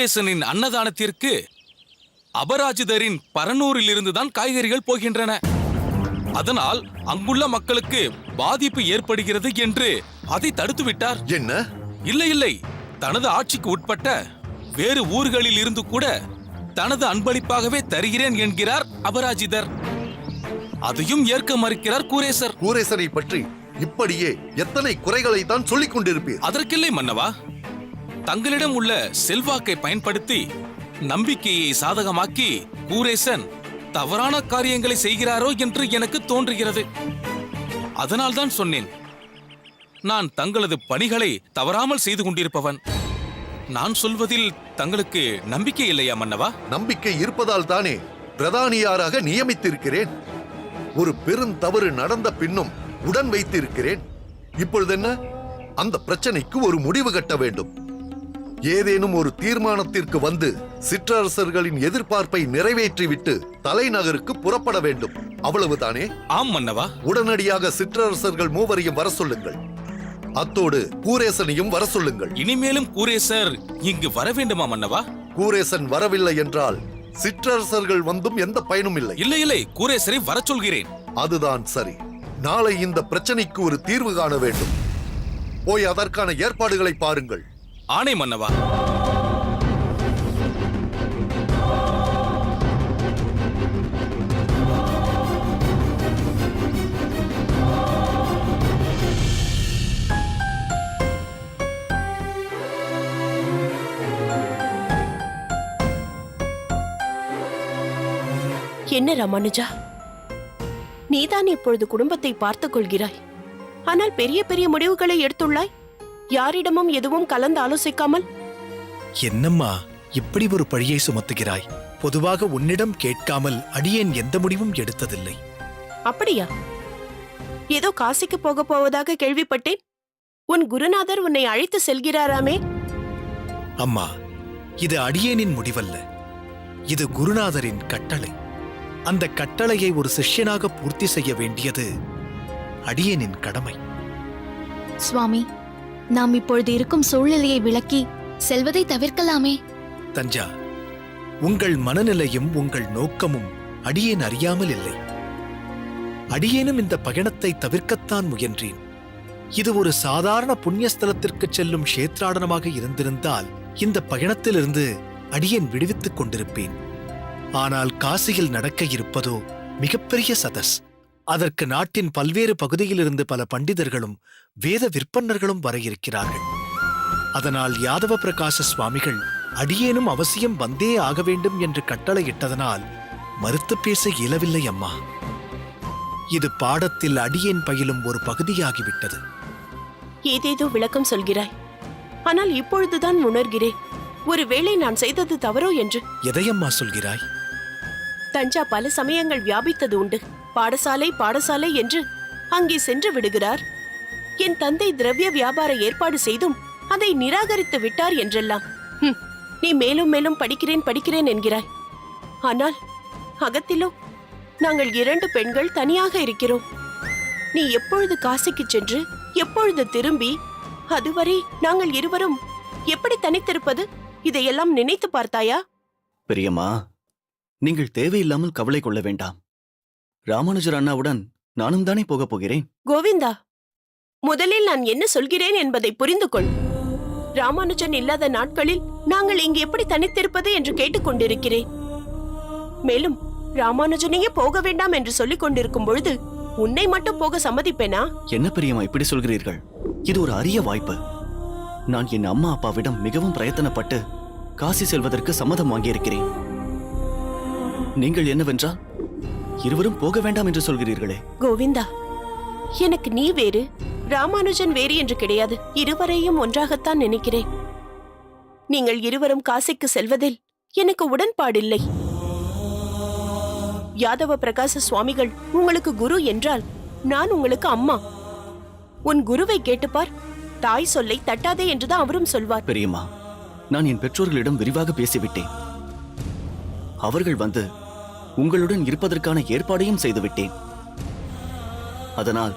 கூரேசனின் அன்னதானத்திற்கு அபராஜிதரின் பரனூரில் இருந்துதான் காய்கறிகள் போகின்றன. அதனால் அங்குள்ள மக்களுக்கு பாதிப்பு ஏற்படுகிறது என்று அதை தடுத்து விட்டார். என்ன? இல்லை, தனது ஆட்சிக்கு உட்பட்ட வேறு ஊர்களில் இருந்து கூட தனது அன்பளிப்பாகவே தருகிறேன் என்கிறார் அபராஜிதர். அதையும் ஏற்க மறுக்கிறார் கூரேசர். கூரேசரை பற்றி இப்படியே எத்தனை குறைகளை தான் சொல்லிக் கொண்டிருப்பீர். அதற்கில்லை மன்னவா, தங்களிடம் உள்ள செல்வாக்கை பயன்படுத்தி நம்பிக்கையை சாதகமாக்கி கூரேசன் தவறான காரியங்களை செய்கிறாரோ என்று எனக்கு தோன்றுகிறது. அதனால்தான் சொன்னேன், நான் தங்களது பணிகளை தவறாமல் செய்து கொண்டிருப்பவன். நான் சொல்வதில் தங்களுக்கு நம்பிக்கை இல்லையா மன்னவா? நம்பிக்கை இருப்பதால் தானே பிரதானியாராக நியமித்திருக்கிறேன். ஒரு பெருந்தவறு நடந்த பின்னும் உடன் வைத்திருக்கிறேன். இப்பொழுது என்ன? அந்த பிரச்சனைக்கு ஒரு முடிவு கட்ட வேண்டும். ஏதேனும் ஒரு தீர்மானத்திற்கு வந்து சிற்றரசர்களின் எதிர்பார்ப்பை நிறைவேற்றிவிட்டு தலைநகருக்கு புறப்பட வேண்டும். அவ்வளவுதானே? ஆம் மன்னவா. உடனடியாக சிற்றரசர்கள் மூவரையும் வர சொல்லுங்கள். அத்தோடு கூரேசனையும் வர சொல்லுங்கள். இனிமேலும் கூரேசர் இங்கு வர வேண்டுமா மன்னவா? கூரேசன் வரவில்லை என்றால் சிற்றரசர்கள் வந்தும் எந்த பயனும் இல்லை. இல்லை, கூரேசரை வர சொல்கிறேன். அதுதான் சரி. நாளை இந்த பிரச்சனைக்கு ஒரு தீர்வு காண வேண்டும். போய் அதற்கான ஏற்பாடுகளை பாருங்கள். ஆணை மன்னவா. என்ன ராமானுஜா, நீதான் இப்பொழுது குடும்பத்தை பார்த்துக் கொள்கிறாய். ஆனால் பெரிய பெரிய முடிவுகளை எடுத்துள்ளாய். யாரிடமும் எதுவும் கலந்து ஆலோசிக்காமல். என்னம்மா இப்படி ஒரு பழியை சுமத்துகிறாய்? பொதுவாக உன்னிடம் கேட்காமல் அடியேன் எந்த முடிவும் எடுத்ததில்லை. அப்படியா? ஏதோ காசிக்கு போக போவதாக கேள்விப்பட்டேன். உன் குருநாதர் உன்னை அழைத்து செல்கிறாராமே? அம்மா, இது அடியேனின் முடிவல்ல. இது குருநாதரின் கட்டளை. அந்த கட்டளையை ஒரு சிஷ்யனாக பூர்த்தி செய்ய வேண்டியது அடியேனின் கடமை. சுவாமி, நாம் இப்பொழுது இருக்கும் சூழ்நிலையை விளக்கி செல்வதை தவிர்க்கலாமே. தஞ்சா, உங்கள் மனநிலையும் உங்கள் நோக்கமும் அடியேன் அறியாமல் இல்லை. அடியேனும் இந்த பயணத்தை தவிர்க்கத்தான் முயன்றேன். இது ஒரு சாதாரண புண்ணியஸ்தலத்திற்கு செல்லும் க்ஷேத்ராடனமாக இருந்திருந்தால் இந்த பயணத்திலிருந்து அடியேன் விடுவித்துக் கொண்டிருப்பேன். ஆனால் காசியில் நடக்க இருப்பதோ மிகப்பெரிய சதஸ். அதற்கு நாட்டின் பல்வேறு பகுதியிலிருந்து பல பண்டிதர்களும் வேத விற்பன்னர்களும் வர இருக்கிறார்கள். அதனால் யாதவ பிரகாச சுவாமிகள் அடியேனும் அவசியம் வந்தே ஆக வேண்டும் என்று கட்டளையிட்டதனால் மறுத்து பேச இயலவில்லை அம்மா. இது பாடத்தில் அடியேன் பயிலும் ஒரு பகுதியாகிவிட்டது. ஏதேதோ விளக்கம் சொல்கிறாய். ஆனால் இப்பொழுதுதான் உணர்கிறேன், ஒருவேளை நான் செய்தது தவறோ என்று. எதையம்மா சொல்கிறாய்? தஞ்சா பல சமயங்கள் வியாபித்தது உண்டு. பாடசாலை என்று அங்கே சென்று விடுகிறார். என் தந்தை திரவிய வியாபார ஏற்பாடு செய்தும் அதை நிராகரித்து விட்டார் என்றெல்லாம். நீ மேலும் மேலும் படிக்கிறேன் என்கிறாய். ஆனால் அகத்திலோ நாங்கள் 2 பெண்கள் தனியாக இருக்கிறோம். நீ எப்பொழுது காசிக்கு சென்று எப்பொழுது திரும்பி, அதுவரை நாங்கள் இருவரும் எப்படி தனித்திருப்பது? இதையெல்லாம் நினைத்து பார்த்தாயா? பெரியம்மா, நீங்கள் தேவையில்லாமல் கவலை கொள்ள வேண்டாம். ராமானுஜர் அண்ணாவுடன் நானும் தானே போகப் போகிறேன். கோவிந்தா, முதலில் நான் என்ன சொல்கிறேன் என்பதை புரிந்து கொள். ராமானுஜன் இல்லாத நாட்களில் நாங்கள் இங்கு எப்படி தனித்திருப்பது என்று கேட்டுக்கொண்டிருக்கிறேன். மேலும் ராமானுஜனையே போக வேண்டாம் என்று சொல்லிக் கொண்டிருக்கும் பொழுது உன்னை மட்டும் போக சம்மதிப்பேனா? என்ன பெரியம்மா இப்படி சொல்கிறீர்கள்? இது ஒரு அரிய வாய்ப்பு. நான் என் அம்மா அப்பாவிடம் மிகவும் பிரயத்தனப்பட்டு காசி செல்வதற்கு சம்மதம் வாங்கியிருக்கிறேன். நீங்கள் என்னவென்றால் இருவரும் போக வேண்டாம் என்று சொல்கிறீர்களே. கோவிந்தா, எனக்கு நீ வேறு ராமானுஜன் வேறு என்று கிடையாது. இருவரையும் ஒன்றாகத்தான் நினைக்கிறேன். நீங்கள் இருவரும் காசிக்கு செல்வதில் எனக்கு உடன்பாடில்லை. யாதவ பிரகாச சுவாமிகள் உங்களுக்கு குரு என்றால் நான் உங்களுக்கு அம்மா. உன் குருவை கேட்டுப்பார். தாய் சொல்லை தட்டாதே என்றுதான் அவரும் சொல்வார். பெரியம்மா, நான் என் பெற்றோர்களிடம் விரிவாக பேசிவிட்டேன். அவர்கள் வந்து உங்களுடன் இருப்பதற்கான ஏற்பாடையும் செய்துவிட்டேன். அதனால்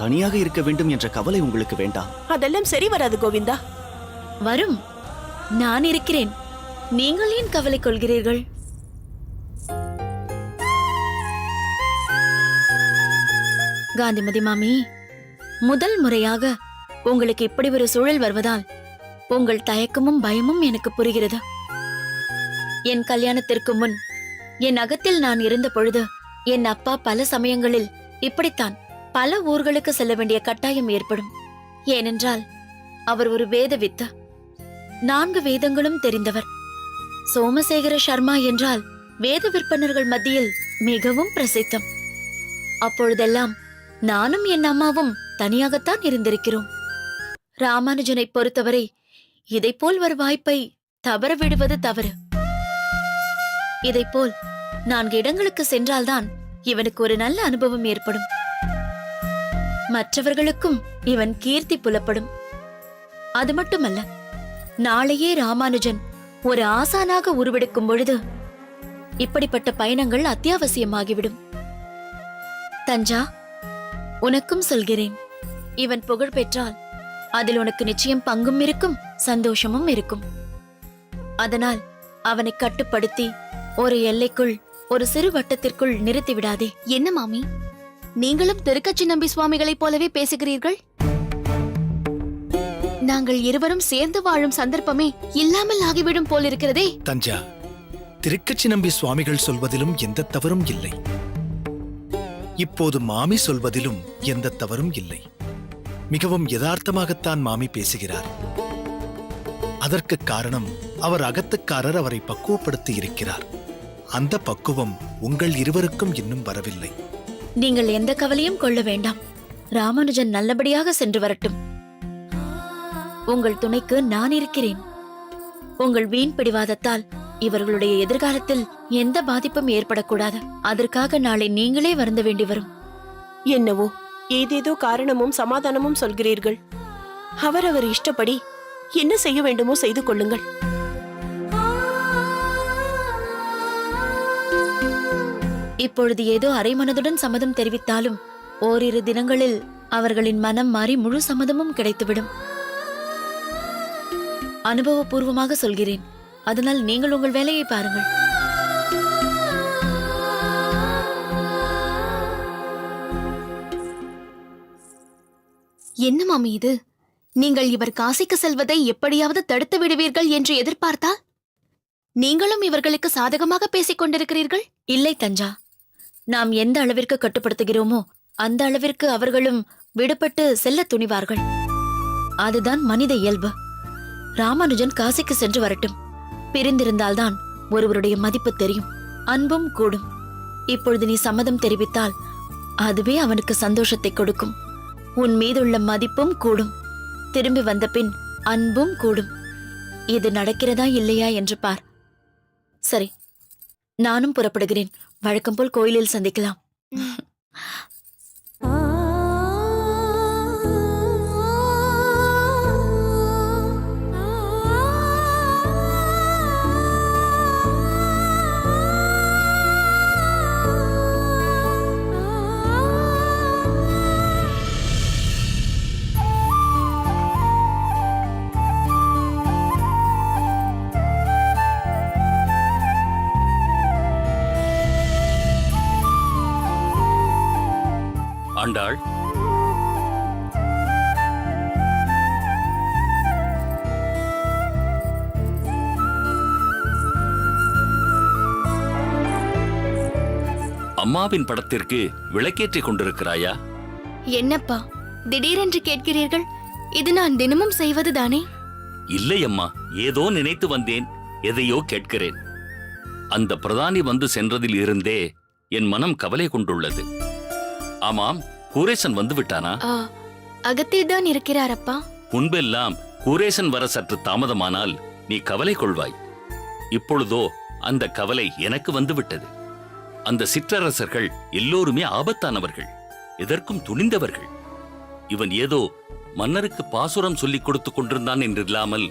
தனியாக இருக்க வேண்டும் என்ற கவலை உங்களுக்கு வேண்டாம். அதெல்லாம் சரி வராது கோவிந்தா. வரும், நான் இருக்கிறேன். நீங்கள் ஏன் கவலை கொள்கிறீர்கள்? காந்திமதி மாமி, முதல் முறையாக உங்களுக்கு இப்படி ஒரு சூழல் வருவதால் உங்கள் தயக்கமும் பயமும் எனக்கு புரிகிறது. என் கல்யாணத்திற்கு முன் என் அகத்தில் நான் இருந்த பொழுது என் அப்பா பல சமயங்களில் இப்படித்தான் பல ஊர்களுக்கு செல்ல வேண்டிய கட்டாயம் ஏற்படும். ஏனென்றால் அவர் ஒரு வேத வித்து, 4 வேதங்களும் தெரிந்தவர். சோமசேகர சர்மா என்றால் வேத விற்பனர்கள் மத்தியில் மிகவும் பிரசித்தம். அப்பொழுதெல்லாம் நானும் என் அம்மாவும் தனியாகத்தான் இருந்திருக்கிறோம். ராமானுஜனை பொறுத்தவரை இதைப்போல் ஒரு வாய்ப்பை தவற விடுவது தவறு. இதைப்போல் 4 இடங்களுக்கு சென்றால்தான் இவனுக்கு ஒரு நல்ல அனுபவம் ஏற்படும். மற்றவர்களுக்கும் இவன் கீர்த்தி புலப்படும். அது மட்டுமல்ல, நாளையே ராமானுஜன் ஒரு ஆசானாக உருவெடுக்கும் பொழுது இப்படிப்பட்ட பயணங்கள் அத்தியாவசியமாகிவிடும். தஞ்சா, உனக்கும் சொல்கிறேன், இவன் புகழ் பெற்றால் அதில் உனக்கு நிச்சயம் பங்கும் இருக்கும், சந்தோஷமும் இருக்கும். அதனால் அவனை கட்டுப்படுத்தி ஒரு எல்லைக்குள், ஒரு சிறு வட்டத்திற்குள் நிறுத்தி விடாதே. என்ன மாமி, நீங்களும் திருக்கச்சி நம்பி சுவாமிகளைப் போலவே பேசுகிறீர்கள்? நாங்கள் இருவரும் சேர்ந்து வாழும் சந்தர்ப்பமே இல்லாமல் ஆகிவிடும் போலிருக்கிறதே. தஞ்சா, திருக்கச்சி நம்பி சுவாமிகள் சொல்வதிலும் எந்த தவறும் இல்லை. இப்போது மாமி சொல்வதிலும் எந்த தவறும் இல்லை. மிகவும் யதார்த்தமாகத்தான் மாமி பேசுகிறார். அதற்கு காரணம், அவர் அகத்துக்காரர் அவரை பக்குவப்படுத்தி இருக்கிறார். அந்த பக்குவம் உங்கள் இருவருக்கும் இன்னும் வரவில்லை. நீங்கள் எந்த கவலையும் கொள்ள வேண்டாம். ராமானுஜன் நல்லபடியாக சென்று வரட்டும். உங்கள் துணைக்கு நான் இருக்கிறேன். உங்கள் வீண் பிடிவாதத்தால் இவர்களுடைய எதிர்காலத்தில் எந்த பாதிப்பும் ஏற்படக்கூடாது. அதற்காக நாளை நீங்களே வருந்த வேண்டி வரும். என்னவோ ஏதேதோ காரணமும் சமாதானமும் சொல்கிறீர்கள். அவரவர் இஷ்டப்படி என்ன செய்ய வேண்டுமோ செய்து கொள்ளுங்கள். இப்பொழுது ஏதோ அரைமனதுடன் சம்மதம் தெரிவித்தாலும் ஓரிரு தினங்களில் அவர்களின் மனம் மாறி முழு சம்மதமும் கிடைத்துவிடும். அனுபவபூர்வமாக சொல்கிறேன். அதனால் நீங்கள் உங்கள் வேலையை பாருங்கள். என்ன மாமி இது? நீங்கள் இவர் காசிக்கு செல்வதை எப்படியாவது தடுத்து விடுவீர்கள் என்று எதிர்பார்த்தால் நீங்களும் இவர்களுக்கு சாதகமாக பேசிக் கொண்டிருக்கிறீர்கள். இல்லை தஞ்சா, நாம் எந்த அளவிற்கு கட்டுப்படுத்துகிறோமோ அந்த அளவிற்கு அவர்களும் விடுபட்டு செல்ல துணிவார்கள். அதுதான் மனித இயல்பு. ராமானுஜன் காசிக்கு சென்று வரட்டும். பிரிந்திருந்தால்தான் ஒருவருடைய மதிப்பு தெரியும், அன்பும் கூடும். இப்பொழுது நீ சம்மதம் தெரிவித்தால் அதுவே அவனுக்கு சந்தோஷத்தை கொடுக்கும். உன் மீதுள்ள மதிப்பும் கூடும். திரும்பி வந்த பின் அன்பும் கூடும். இது நடக்கிறதா இல்லையா என்று பார். சரி, நானும் புறப்படுகிறேன். வழக்கம் போல் கோயிலில் சந்திக்கலாம். ஆண்டாள், அம்மாவின் படத்திற்கு விளக்கேற்றிக் கொண்டிருக்கிறாயா? என்னப்பா திடீரென்று கேட்கிறீர்கள்? இது நான் தினமும் செய்வதுதானே? இல்லை அம்மா, ஏதோ நினைத்து வந்தேன், எதையோ கேட்கிறேன். அந்த பிரதானி வந்து சென்றதில் இருந்தே என் மனம் கவலை கொண்டுள்ளது. ஆமாம், கூரேசன் வந்து விட்டானா? அகத்தில்தான் இருக்கிறார் அப்பா. முன்பெல்லாம் கூரேசன் வர சற்று தாமதமானால் நீ கவலை கொள்வாய். இப்பொழுதோ அந்த கவலை எனக்கு வந்து விட்டது. அந்த சிற்றரசர்கள் எல்லோருமே ஆபத்தானவர்கள், எதற்கும் துணிந்தவர்கள். இவன் ஏதோ மன்னருக்கு பாசுரம் சொல்லிக் கொடுத்துக் கொண்டிருந்தான் என்றில்லாமல்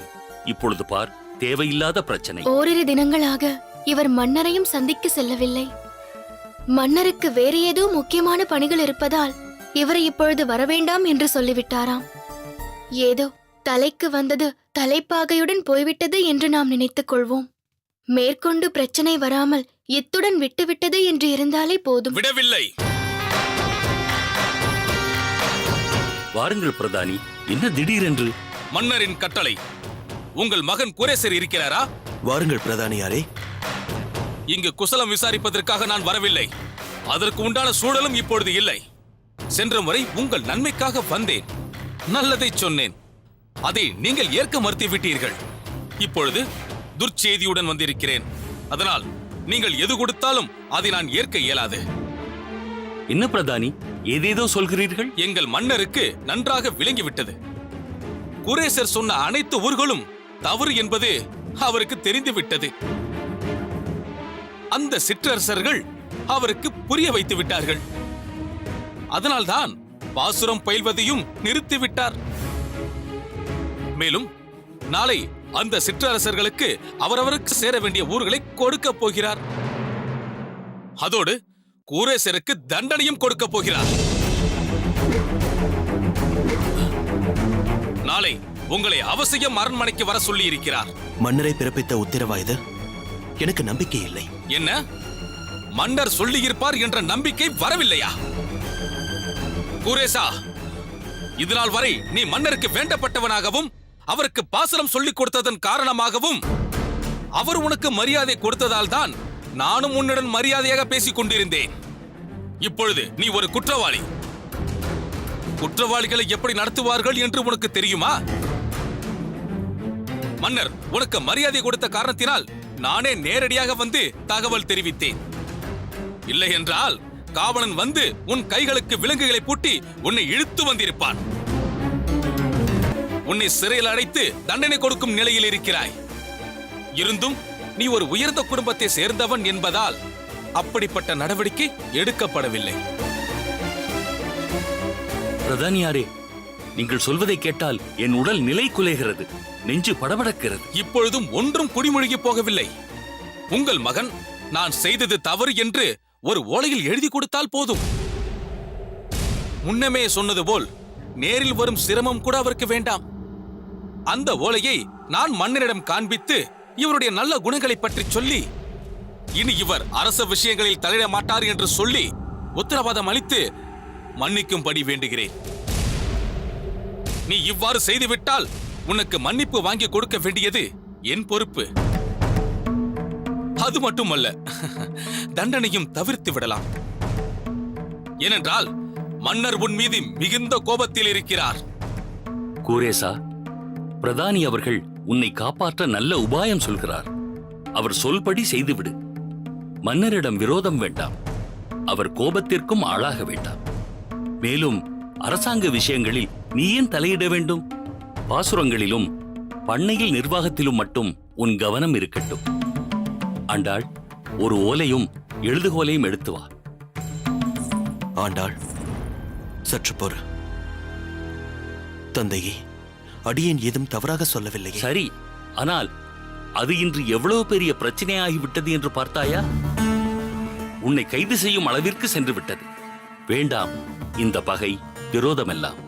இப்பொழுது பார், தேவையில்லாத பிரச்சனை. ஓரிரு தினங்களாக இவர் மன்னரையும் சந்திக்க செல்லவில்லை. மன்னருக்கு வேறு ஏதோ முக்கியமான பணிகள் இருப்பதால் இவரை இப்பொழுது வரவேண்டாம் என்று சொல்லிவிட்டாராம். ஏதோ தலைக்கு வந்தது தலைப்பாகையுடன் போய்விட்டது என்று நாம் நினைத்துக் கொள்வோம். மேற்கொண்டு பிரச்சனை வராமல் இத்துடன் விட்டுவிட்டது என்று இருந்தாலே போதும். விடவில்லை. வாருங்கள் பிரதானி, என்ன திடீரென்று? மன்னரின் கட்டளை. உங்கள் மகன் குரேசர் இருக்கிறாரா? வாருங்கள் பிரதானியாரே. இங்கு குசலம் விசாரிப்பதற்காக நான் வரவில்லை. அதற்கு உண்டான சூழலும் இப்பொழுது இல்லை. சென்ற முறை உங்கள் நன்மைக்காக வந்தேன், நல்லதை சொன்னேன். அதை நீங்கள் ஏற்க மறுத்துவிட்டீர்கள். இப்பொழுது துர்ச்செய்தியுடன் வந்திருக்கிறேன். அதனால் நீங்கள் எது கொடுத்தாலும் அதை நான் ஏற்க இயலாது. என்ன பிரதானி, ஏதேதோ சொல்கிறீர்கள்? எங்கள் மன்னருக்கு நன்றாக விளங்கிவிட்டது. குரேசர் சொன்ன அனைத்து ஊர்களும் தவறு என்பது அவருக்கு தெரிந்துவிட்டது. அந்த சிற்றரசர்கள் அவருக்கு புரிய வைத்து விட்டார்கள். அதனால்தான் பாசுரம் பயில்வதையும் நிறுத்திவிட்டார். மேலும் நாளை அந்த சிற்றரசர்களுக்கு அவரவருக்கு சேர வேண்டிய ஊர்களை கொடுக்க போகிறார். அதோடு குரேசருக்கு தண்டனையும் கொடுக்க போகிறார். நாளை உங்களை அவசியம் அரண்மனைக்கு வர சொல்லி இருக்கிறார். மன்னரை பிறப்பித்த உத்தரவா இது? எனக்கு நம்பிக்கை இல்லை. என்ன, மன்னர் சொல்லியிருப்பார் என்ற நம்பிக்கை வரவில்லையா? குரேசா, இதனால் வரை நீ மன்னருக்கு வேண்டப்பட்டவனாகவும் அவருக்கு பாசனம் சொல்லிக் கொடுத்ததன் காரணமாகவும் அவர் உனக்கு மரியாதை கொடுத்ததால் தான் நானும் உன்னுடன் மரியாதையாக பேசிக் கொண்டிருந்தேன். இப்பொழுது நீ ஒரு குற்றவாளி. குற்றவாளிகளை எப்படி நடத்துவார்கள் என்று உனக்கு தெரியுமா? மன்னர் உனக்கு மரியாதை கொடுத்த காரணத்தினால் நானே நேரடியாக வந்து தகவல் தெரிவித்தேன். இல்லை என்றால் காவலன் வந்து உன் கைகளுக்கு விலங்குகளை பூட்டி உன்னை இழுத்து வந்திருப்பான். உன்னை சிறையில் அடைத்து தண்டனை கொடுக்கும் நிலையில் இருக்கிறாய். இருந்தும் நீ ஒரு உயர்ந்த குடும்பத்தை சேர்ந்தவன் என்பதால் அப்படிப்பட்ட நடவடிக்கை எடுக்கப்படவில்லை. பிரதானியாரே, நீங்கள் சொல்வதை கேட்டால் என் உடல் நிலை குலைகிறது, நெஞ்சு படபடக்கிறது. இப்பொழுதும் ஒன்றும் குடிமொழிகி போகவில்லை. உங்கள் மகன் நான் செய்தது தவறு என்று ஒரு ஓலையில் எழுதி கொடுத்தால் போதும். முன்னமே சொன்னது போல் நேரில் வரும் சிரமம் கூட அவருக்கு வேண்டாம். அந்த ஓலையை நான் மன்னரிடம் காண்பித்து இவருடைய நல்ல குணங்களை பற்றி சொல்லி, இனி இவர் அரச விஷயங்களில் தலையிட மாட்டார் என்று சொல்லி உத்தரவாதம் அளித்து மன்னிக்கும்படி வேண்டுகிறேன். நீ இவ்வாறு செய்துவிட்டால் உனக்கு மன்னிப்பு வாங்கி கொடுக்க வேண்டியது என் பொறுப்பு. அது மட்டுமல்ல, தண்டனையும் தவிர்த்து விடலாம். ஏனென்றால் மன்னர் உன் மீது மிகுந்த கோபத்தில் இருக்கிறார். குரேசா, பிரதானி அவர்கள் உன்னை காப்பாற்ற நல்ல உபாயம் சொல்கிறார். அவர் சொல்படி செய்துவிடு. மன்னரிடம் விரோதம் வேண்டாம். அவர் கோபத்திற்கும் ஆளாக வேண்டாம். மேலும் அரசாங்க விஷயங்களில் நீ ஏன் தலையிட வேண்டும்? பாசுரங்களிலும் பண்ணையில் நிர்வாகத்திலும் மட்டும் உன் கவனம் இருக்கட்டும். ஆண்டாள், ஒரு ஓலையும் எழுதுகோலையும் எடுத்து வா. ஆண்டாள், சற்று பொறு. தந்தையே, அடியேன் ஏதும் தவறாக சொல்லவில்லையே. சரி, ஆனால் அது இன்று எவ்வளவு பெரிய பிரச்சனையாகிவிட்டது என்று பார்த்தாயா? உன்னை கைது செய்யும் அளவிற்கு சென்று விட்டது. வேண்டாம் இந்த பகை, விரோதமெல்லாம்.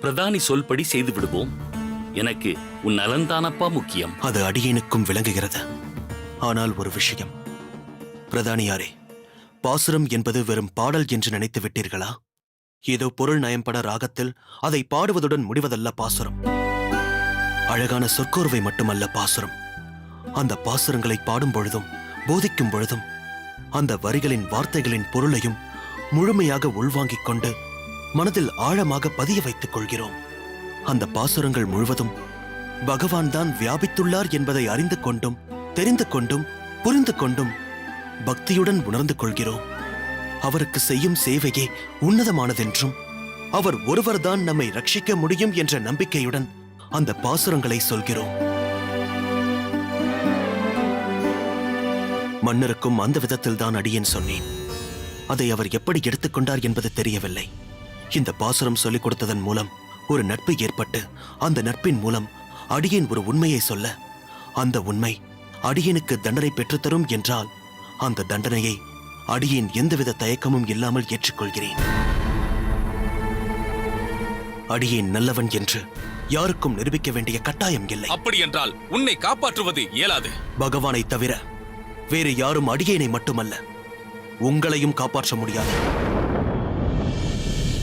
பிரதானி சொல்படி செய்து விடுவோம். எனக்கு உன் நலன்தானப்பா முக்கியம். அது அடியேனுக்கும் விளங்குகிறது. ஆனால் ஒரு விஷயம், பிரதானியாரே, பாசுரம் என்பது வெறும் பாடல் என்று நினைத்து விட்டீர்களா? ஏதோ பொருள் நயம்பட ராகத்தில் அதை பாடுவதுடன் முடிவதல்ல பாசுரம். அழகான சொற்கோர்வை மட்டுமல்ல பாசுரம். அந்த பாசுரங்களை பாடும் பொழுதும் போதிக்கும் பொழுதும் அந்த வரிகளின் வார்த்தைகளின் பொருளையும் முழுமையாக உள்வாங்கிக் கொண்டு மனதில் ஆழமாக பதிய வைத்துக் கொள்கிறோம். அந்த பாசுரங்கள் முழுவதும் பகவான் தான் வியாபித்துள்ளார் என்பதை அறிந்து கொண்டும் தெரிந்து கொண்டும் புரிந்து கொண்டும் பக்தியுடன் உணர்ந்து கொள்கிறோம். அவருக்கு செய்யும் சேவையே உன்னதமானதென்றும் அவர் ஒருவர்தான் நம்மை ரட்சிக்க முடியும் என்ற நம்பிக்கையுடன் அந்த பாசுரங்களை சொல்கிறோம். மன்னருக்கும் அந்த விதத்தில் தான் அடியேன் சொன்னேன். அதை அவர் எப்படி எடுத்துக்கொண்டார் என்பது தெரியவில்லை. இந்த பாசுரம் சொல்லிக் கொடுத்ததன் மூலம் ஒரு நட்பு ஏற்பட்டு அந்த நட்பின் மூலம் அடியேன் ஒரு உண்மையை சொல்ல, அந்த உண்மை அடியேனுக்கு தண்டனை பெற்றுத்தரும் என்றால் அந்த தண்டனையை அடியேன் எந்தவித தயக்கமும் இல்லாமல் ஏற்றுக்கொள்கிறேன். அடியேன் நல்லவன் என்று யாருக்கும் நிரூபிக்க வேண்டிய கட்டாயம் இல்லை. அப்படி என்றால் உன்னை காப்பாற்றுவது இயலாது. பகவானை தவிர வேறு யாரும் அடியேனை மட்டுமல்ல, உங்களையும் காப்பாற்ற முடியாது.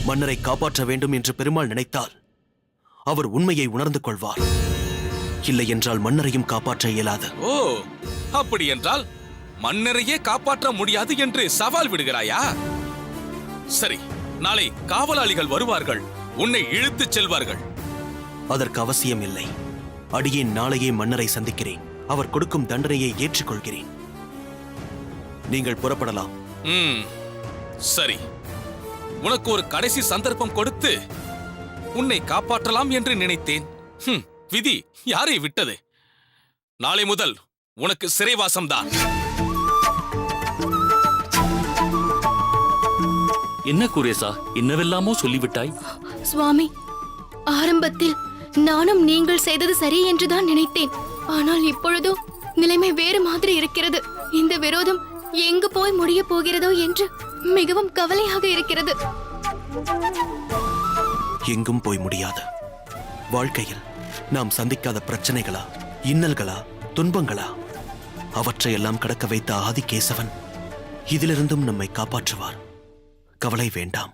மன்னரை காப்பாற்ற வேண்டும் என்று பெருமாள் நினைத்தால் அவர் உண்மையை உணர்ந்து கொள்வார். இல்லை என்றால் மன்னரையும் காப்பாற்ற இயலாது. ஓ, அப்படி என்றால் மன்னரையே காப்பாற்ற முடியாது என்று சவால் விடுகிறாயா? சரி, நாளை காவலாளிகள் வருவார்கள், உன்னை இழுத்துச் செல்வார்கள். அதற்கு அவசியம் இல்லை. அடியேன் நாளையே மன்னரை சந்திக்கிறேன். அவர் கொடுக்கும் தண்டனையை ஏற்றுக்கொள்கிறேன். நீங்கள் புறப்படலாம். சரி, உனக்கு ஒரு கடைசி சந்தர்ப்பம் கொடுத்து உன்னை காப்பாற்றலாம் என்று நினைத்தேன். விதி யாரை விட்டது? நாளை முதல் உனக்கு சிறைவாசம்தான். என்ன குரேசா, என்னவெல்லாமோ சொல்லிவிட்டாய்? சுவாமி, ஆரம்பத்தில் நானும் நீங்கள் செய்தது சரி என்றுதான் நினைத்தேன். ஆனால் இப்பொழுதோ நிலைமை வேறு மாதிரி இருக்கிறது. இந்த விரோதம் எங்கு போய் முடிய போகிறதோ என்று மிகவும் கவலையாக இருக்கிறது. எங்கும் போய் முடியாது. வாழ்க்கையில் நாம் சந்திக்காத பிரச்சனைகளா, இன்னல்களா, துன்பங்களா, அவற்றையெல்லாம் கடக்க வைத்த ஆதிகேசவன் இதிலிருந்தும் நம்மை காப்பாற்றுவார். கவலை வேண்டாம்.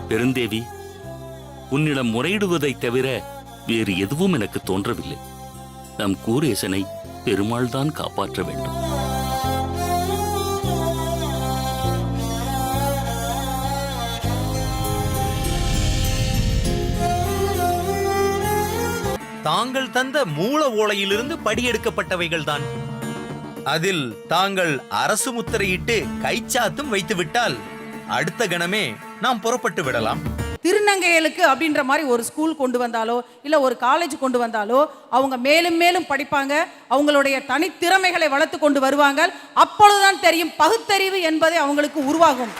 பெருந்தேவி, உன்னிடம் முறையிடுவதைத் தவிர வேறு எதுவும் எனக்கு தோன்றவில்லை. நம் கூரேசனை பெருமாள் தான் காப்பாற்ற வேண்டும். தாங்கள் தந்த மூல ஓலையிலிருந்து படியெடுக்கப்பட்டவைகள் தான். அதில் தாங்கள் அரசு முத்திரையிட்டு கைச்சாத்தும் வைத்து விட்டால் அடுத்த கணமே நாம் புறப்பட்டு விடலாம். திருநங்கைகளுக்கு அப்படின்ற மாதிரி ஒரு ஸ்கூல் கொண்டு வந்தாலோ இல்லை ஒரு காலேஜ் கொண்டு வந்தாலோ அவங்க மேலும் மேலும் படிப்பாங்க, அவங்களுடைய தனித்திறமைகளை வளர்த்து கொண்டு வருவாங்க. அப்பொழுதுதான் தெரியும் பகுத்தறிவு என்பதை அவங்களுக்கு உருவாகும்.